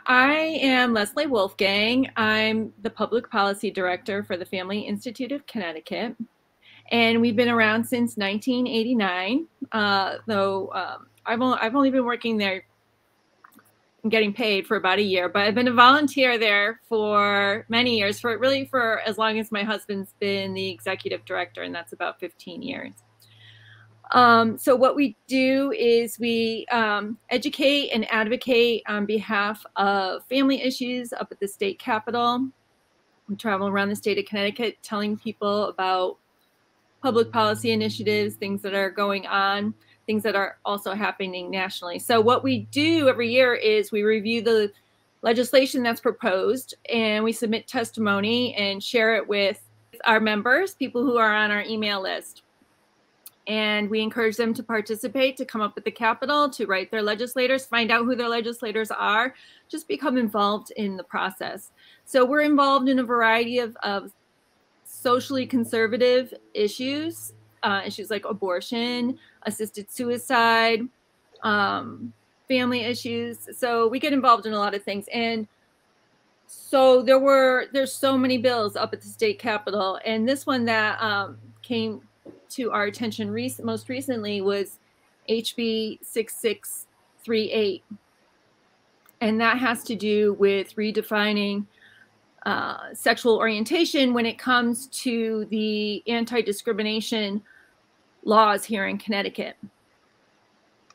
I am Leslie Wolfgang. I'm the Public Policy Director for the Family Institute of Connecticut, and we've been around since 1989. Though I've only been working there and getting paid for about a year, but I've been a volunteer there for many years, for as long as my husband's been the executive director, and that's about 15 years. So what we do is we educate and advocate on behalf of family issues up at the state capitol. We travel around the state of Connecticut telling people about public policy initiatives, things that are going on, things that are also happening nationally. So what we do every year is we review the legislation that's proposed, and we submit testimony and share it with our members, people who are on our email list. And we encourage them to participate, to come up with the Capitol, to write their legislators, find out who their legislators are, just become involved in the process. So we're involved in a variety of socially conservative issues, issues like abortion, assisted suicide, family issues. So we get involved in a lot of things. And so there's so many bills up at the state capitol. And this one that came to our attention most recently was HB 6638. And that has to do with redefining sexual orientation when it comes to the anti-discrimination laws here in Connecticut.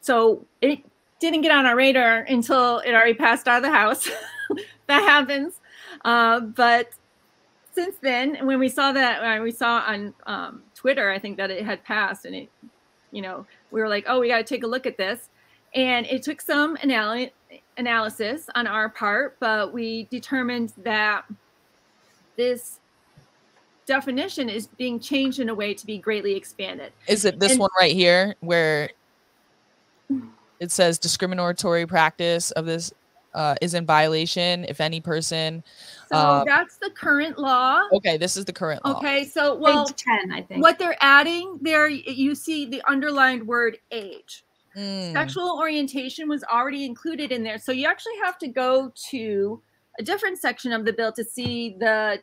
So it didn't get on our radar until it already passed out of the House. That happens. But since then, when we saw that, we saw on Twitter, I think that it had passed, and we were like, oh, we got to take a look at this. And it took some analysis on our part, but we determined that this definition is being changed in a way to be greatly expanded. Is it this one right here where it says discriminatory practice of this is in violation if any person? So that's the current law. Okay, this is the current law. Okay, so page 10, I think. What they're adding there, you see the underlined word age. Sexual orientation was already included in there. So you actually have to go to a different section of the bill to see they're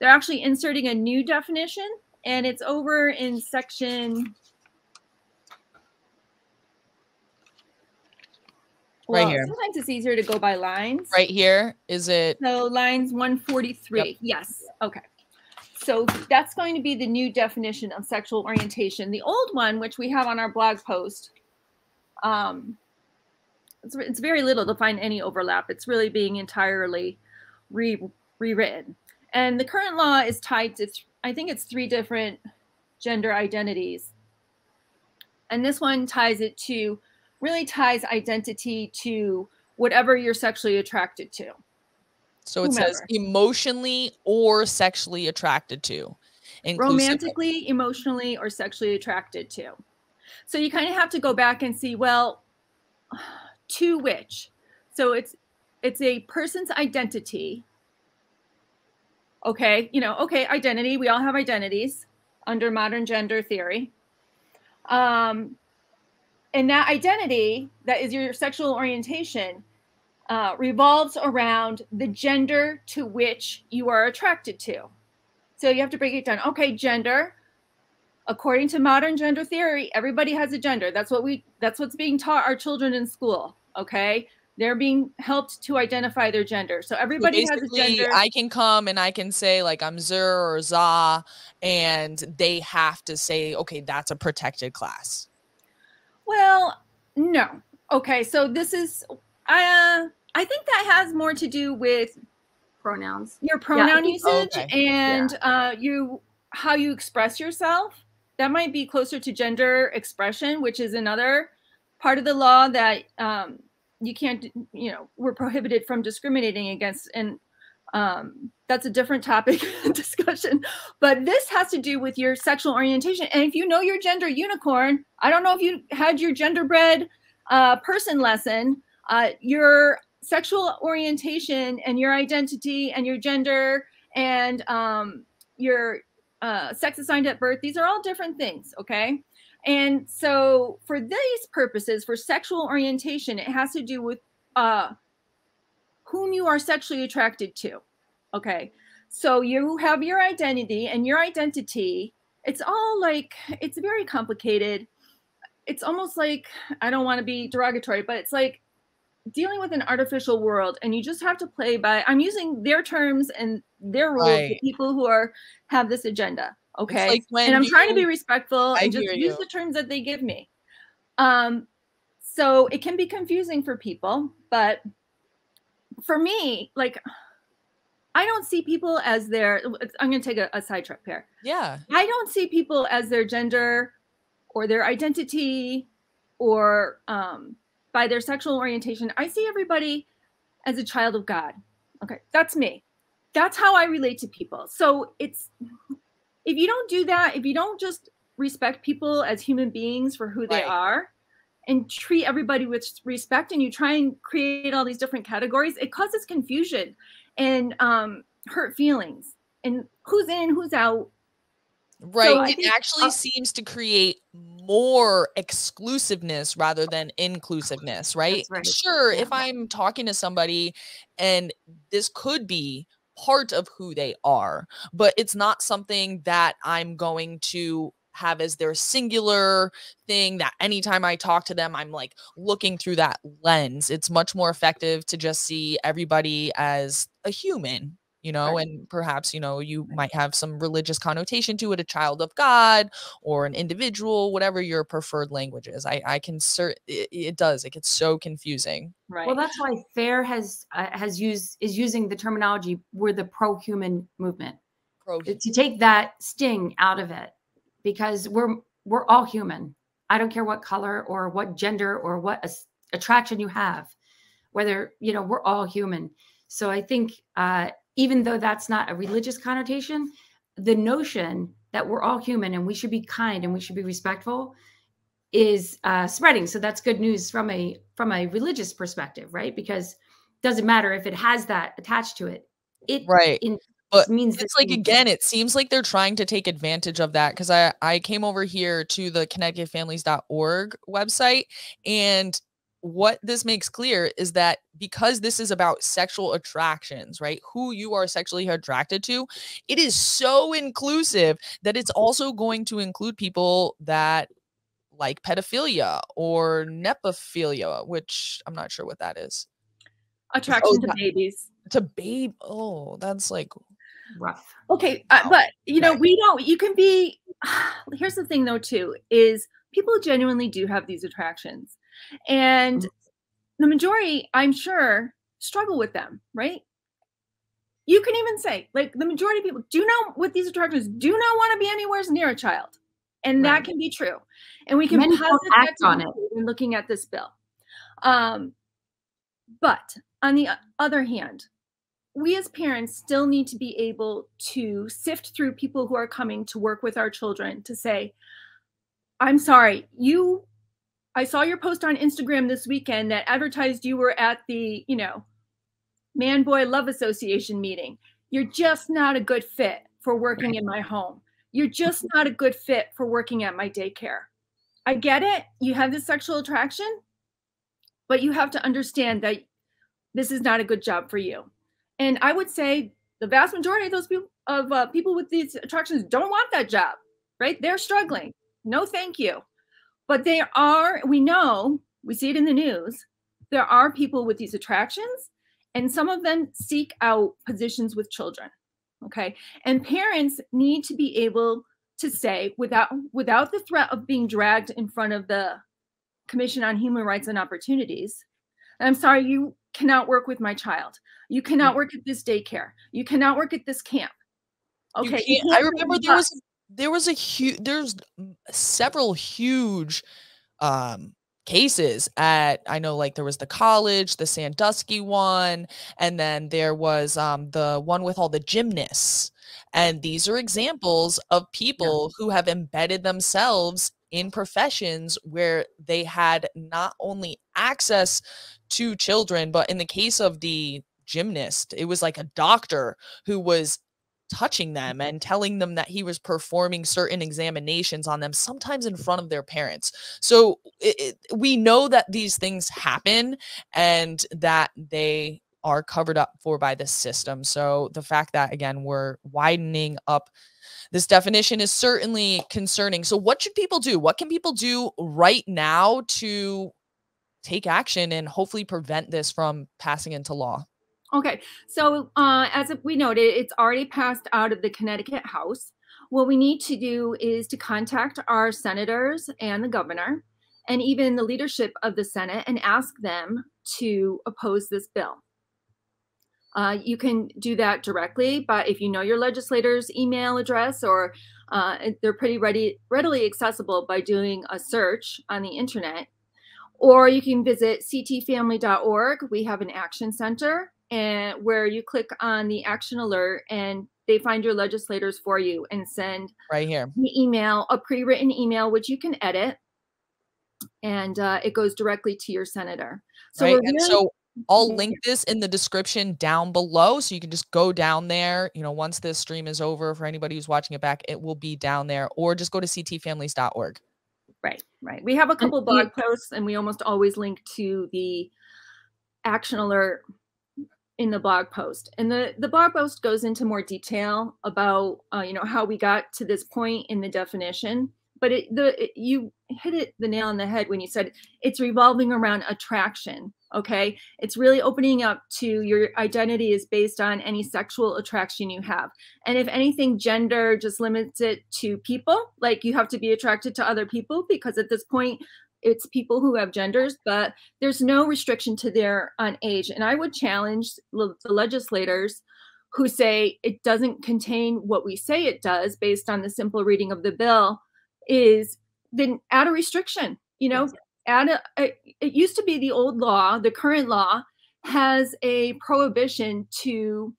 actually inserting a new definition, and it's over in section right here. Sometimes it's easier to go by lines. Right here, is it? So lines 143. Yep. Yes. Okay. So that's going to be the new definition of sexual orientation. The old one, which we have on our blog post, it's very little to find any overlap. It's really being entirely rewritten. And the current law is tied to, I think it's 3 different gender identities. And this one really ties identity to whatever you're sexually attracted to. So it says emotionally or sexually attracted to. Romantically, emotionally, or sexually attracted to. So you kind of have to go back and see, well, to which? So it's a person's identity. Okay, identity. We all have identities under modern gender theory. And that identity, that is your sexual orientation, revolves around the gender to which you are attracted to. So you have to break it down. Okay, gender. According to modern gender theory, everybody has a gender. That's what's being taught our children in school. Okay, they're being helped to identify their gender. So everybody has a gender. I can come and I can say like I'm Zer or Za, and they have to say, okay, that's a protected class. Well, no. Okay, so this is, I think that has more to do with pronouns, your pronoun usage, and how you express yourself. That might be closer to gender expression, which is another part of the law that you can't, we're prohibited from discriminating against. And that's a different topic discussion. But this has to do with your sexual orientation. And if you know your gender unicorn, I don't know if you had your genderbread person lesson, your sexual orientation and your identity and your gender and your sex assigned at birth, these are all different things, okay? And so for these purposes, for sexual orientation, it has to do with you are sexually attracted to. Okay. So you have your identity, and your identity, it's all like, it's very complicated. It's almost like, I don't want to be derogatory, but it's like dealing with an artificial world, and you just have to play by, I'm using their terms and their rules, the people who have this agenda. Okay. Like and I'm trying to be respectful and just use the terms that they give me. So it can be confusing for people, but for me, like, I don't see people as their, I'm going to take a sidetrack here. Yeah. I don't see people as their gender or their identity or by their sexual orientation. I see everybody as a child of God. Okay, that's me. That's how I relate to people. So it's, if you don't do that, if you don't just respect people as human beings for who they are and treat everybody with respect, and you try and create all these different categories, it causes confusion and hurt feelings and who's in, who's out. Right. So it actually seems to create more exclusiveness rather than inclusiveness, right? Right. Sure, if I'm talking to somebody and this could be part of who they are, but it's not something that I'm going to have as their singular thing, that anytime I talk to them, I'm like looking through that lens. It's much more effective to just see everybody as a human, you know, and perhaps, you know, you might have some religious connotation to it, a child of God or an individual, whatever your preferred language is. I can it does. It gets so confusing. Right. Well, that's why FAIR is using the terminology, we're the pro-human movement, to take that sting out of it, because we're all human. I don't care what color or what gender or what attraction you have, whether, you know, we're all human. So I think, even though that's not a religious connotation, the notion that we're all human and we should be kind and we should be respectful is spreading. So that's good news from a religious perspective, right? Because it doesn't matter if it has that attached to it. But means it's like, again, it seems like they're trying to take advantage of that, because I came over here to the ConnecticutFamilies.org website, and what this makes clear is that because this is about sexual attractions, right? Who you are sexually attracted to, it is so inclusive that it's also going to include people that like pedophilia or nepophilia, which I'm not sure what that is. Attraction to babies. To babe. Oh, that's like rough. Okay. But you know, you can be, here's the thing though, too, is people genuinely do have these attractions. And the majority, I'm sure, struggle with them, right? You can even say, like, the majority of people do not, with these attractions, do not want to be anywhere near a child. And that can be true. And we can act on it when looking at this bill. But on the other hand, we as parents still need to be able to sift through people who are coming to work with our children to say, I'm sorry, I saw your post on Instagram this weekend that advertised you were at the, you know, Man Boy Love Association meeting. You're just not a good fit for working in my home. You're just not a good fit for working at my daycare. I get it. You have this sexual attraction, but you have to understand that this is not a good job for you. And I would say the vast majority of those people with these attractions don't want that job, right? They're struggling. No, thank you. But we know, we see it in the news, there are people with these attractions, and some of them seek out positions with children, okay? And parents need to be able to say, without the threat of being dragged in front of the Commission on Human Rights and Opportunities, I'm sorry, you cannot work with my child. You cannot work at this daycare. You cannot work at this camp. Okay. I remember there's several huge cases at, I know, like there was the college, the Sandusky one, and then there was the one with all the gymnasts. And these are examples of people who have embedded themselves in professions where they had not only access to children, but in the case of the gymnast, it was like a doctor who was touching them and telling them that he was performing certain examinations on them, sometimes in front of their parents. So we know that these things happen and that they are covered up for by the system. So the fact that, again, we're widening up this definition is certainly concerning. So what should people do? What can people do right now to take action and hopefully prevent this from passing into law? Okay, so as we noted, it's already passed out of the Connecticut House. What we need to do is to contact our senators and the governor and even the leadership of the Senate and ask them to oppose this bill. You can do that directly, but if you know your legislator's email address, or they're pretty readily accessible by doing a search on the internet, or you can visit ctfamily.org. We have an action center, and where you click on the action alert and they find your legislators for you and send right here the email, a pre-written email, which you can edit, and it goes directly to your senator. So right. And so I'll link this in the description down below, so you can just go down there. You know, once this stream is over, for anybody who's watching it back, it will be down there, or just go to ctfamilies.org. Right, right. We have a couple blog posts, and we almost always link to the action alert in the blog post. And the blog post goes into more detail about, you know, how we got to this point in the definition. But you hit the nail on the head when you said it's revolving around attraction. Okay, it's really opening up to your identity is based on any sexual attraction you have. And if anything, gender just limits it to people. Like, you have to be attracted to other people, because at this point it's people who have genders, but there's no restriction to their age. And I would challenge the legislators who say it doesn't contain what we say it does based on the simple reading of the bill, is then add a restriction. You know, it used to be the old law. The current law has a prohibition to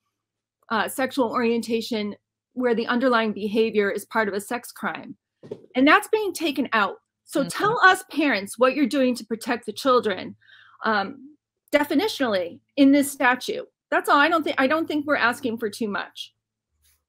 sexual orientation where the underlying behavior is part of a sex crime, and that's being taken out. So tell us parents what you're doing to protect the children, definitionally in this statute. That's all. I don't think we're asking for too much.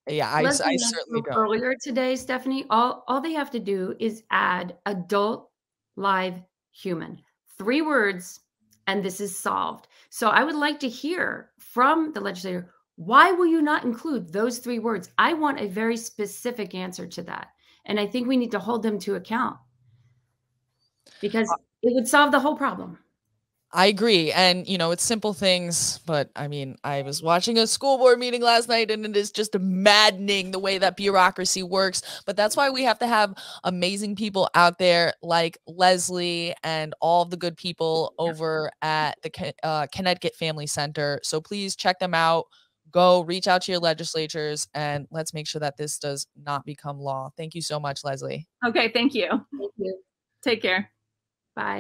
Yeah, I certainly don't. Earlier today, Stephanie, all they have to do is add adult live human. 3 words, and this is solved. So I would like to hear from the legislator, why will you not include those 3 words? I want a very specific answer to that. And I think we need to hold them to account, because it would solve the whole problem. I agree. And, you know, it's simple things, but I mean, I was watching a school board meeting last night, and it is just maddening the way that bureaucracy works. But that's why we have to have amazing people out there like Leslie and all of the good people over at the Connecticut Family Center. So please check them out. Go reach out to your legislatures, and let's make sure that this does not become law. Thank you so much, Leslie. Okay. Thank you. Thank you. Take care.